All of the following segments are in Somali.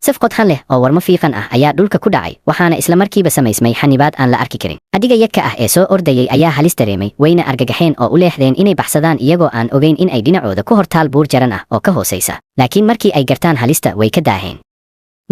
saf qodxan leh oo warmo fiiqan ah ayaa dhulka ku dhacay waxaana isla markiiba samaysmay xanibaad aan la arki karin. Adhiga yadka ah ee soo ordayay ayaa halis dareemay wayna argagaxeen oo u leexdeen inay baxsadaan iyagoo aan ogeyn in ay dhinacooda ku hortaal buur jaran ah oo ka hoosaysa. Laakiin markii ay gartaan halista way ka daaheen.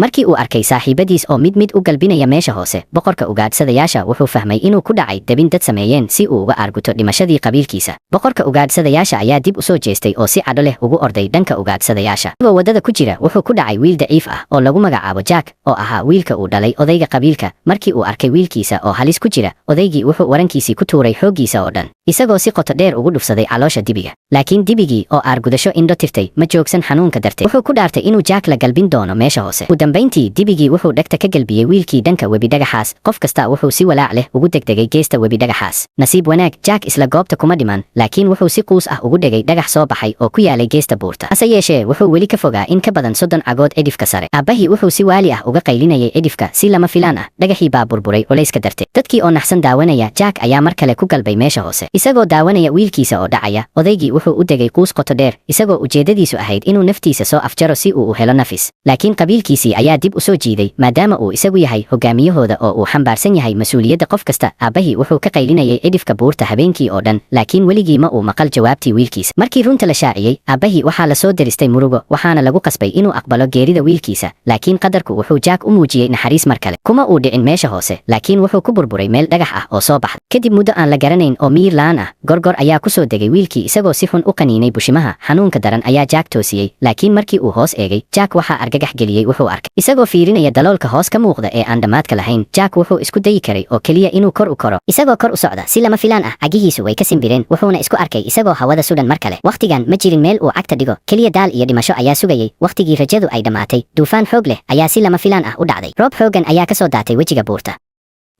Markii uu arkay saaxiibadiis oo mid u galbinaya meesha hoose, boqorka ugaadhsadayaasha wuxuu fahmay inuu ku dhacay dabin dad sameeyeen si uu uga arguto dhimashadii qabiilkiisa. Boqorka ugaadhsadayaasha ayaa dib u soo jeestay oo si cadho leh ugu orday dhanka ugaadhsadayaasha. Isagoo wadada ku jira wuxuu ku dhacay wiil daciif ah oo lagu magacaabo Jack oo ahaa wiilka uu dhalay odayga qabiilka. Markii uu arkay wiilkiisa oo halis ku jira, odaygii wuxuu warankiisii ku tuuray xooggiisa oo dhan, isagoo si qoto dheer ugu dhufsaday caloosha dibiga. Laakiin dibigii oo argudasho indho tirtay ma joogsan xanuunka darteed. Wuxuu ku dhaartay inuu Jack la galbin doono meesha hoose. Ugu dambeyntii dibigii wuxuu dhagta ka galbiyey wiilkii dhanka webi dhagaxaas. Qof kasta wuxuu si walaac leh ugu degdegay geesta webi dhagaxaas. Nasiib wanaag, Jack isla goobta kuma dhiman, laakiin wuxuu si quus ah ugu dhegay dhagax soo baxay oo ku yaalay geesta buurta. Hase yeeshee wuxuu weli ka fogaa in ka badan 30 cagood edifka sare. Aabahii wuxuu si waali ah uga qaylinayay edifka si lama filaan ah. Dhagaxii baa burburay culayska darteed. Dadkii oo naxsan daawanaya, Jack ayaa mar kale ku galbay meesha hoose. Isagoo daawanaya wiilkiisa oo dhacaya, odaygii wuxuu u degay quus qoto dheer, isagoo ujeedadiisu ahayd inuu naftiisa soo afjaro si uu u helo nafis. Laakiin qabiilkiisii ayaa dib u soo jiiday maadaama uu isagu yahay hogaamiyahooda oo uu xambaarsan yahay mas'uuliyadda qof kasta. Aabahii wuxuu ka qaylinayay edifka buurta habeenkii oo dhan, laakiin weligii ma uu maqal jawaabtii wiilkiisa. Markii runta la shaaciyey, aabahii waxaa la soo diristay murugo, waxaana lagu qasbay inuu aqbalo geerida wiilkiisa. Laakiin qadarku wuxuu Jack u muujiyey naxariis mar kale. Kuma uu dhicin meesha hoose, laakiin wuxuu ku burburay meel dhagax ah oo soo baxday. Kadib muddo aan la garanayn oo miyir la'aan ah, Gorgor ayaa ku soo degay wiilkii isagoo si xun u qaniinay bushimaha. Xanuunka daran ayaa Jack toosiyey, laakiin markii uu hoos eegay, Jack waxaa argagax geliyey wuxuu arkay. Isagoo fiirinaya daloolka hoos ka muuqda ee aan dhammaadka lahayn, Jack wuxuu isku dayi karay oo keliya inuu kor u koro. Isagoo kor u socda si lama filaan ah, cagihiisu way ka simbireen, wuxuuna isku arkay isagoo hawada sudan mar kale. Waqtigan ma jirin meel uu cagta dhigo, keliya daal iyo dhimasho ayaa sugayay. Waqtigii rajadu ay dhammaatay, duufaan xoog leh ayaa si lama filaan ah u dhacday. Roob xooggan ayaa ka soo daatay wejiga buurta.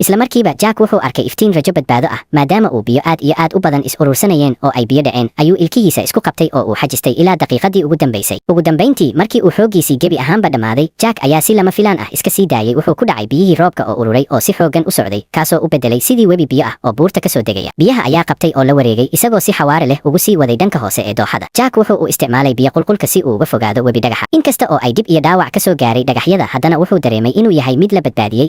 Isla markiiba Jack wuxuu arkay iftiin rajo badbaado ah. Maadaama uu biyo aad iyo aad u badan is urursanayeen oo ay biyo dhaceen, ayuu ilkihiisa isku qabtay oo uu xajistay ilaa daqiiqadii ugu dambaysay. Ugu dambeyntii, markii uu xooggiisii gebi ahaanba dhammaaday, Jack ayaa si lama filaan ah iska sii daayay. Wuxuu ku dhacay biyihii roobka oo ururay oo si xooggan u socday, kaasoo u bedelay sidii webi biyo ah oo buurta ka soo degaya. Biyaha ayaa qabtay oo la wareegay isagoo si xawaare leh ugu sii waday dhanka hoose ee dooxada. Jack wuxuu u isticmaalay biyo qulqulka si uu uga fogaado webi dhagaxa. Inkasta oo ay dib iyo dhaawac ka soo gaaray dhagaxyada, haddana wuxuu dareemay inuu yahay mid la badbaadiyey.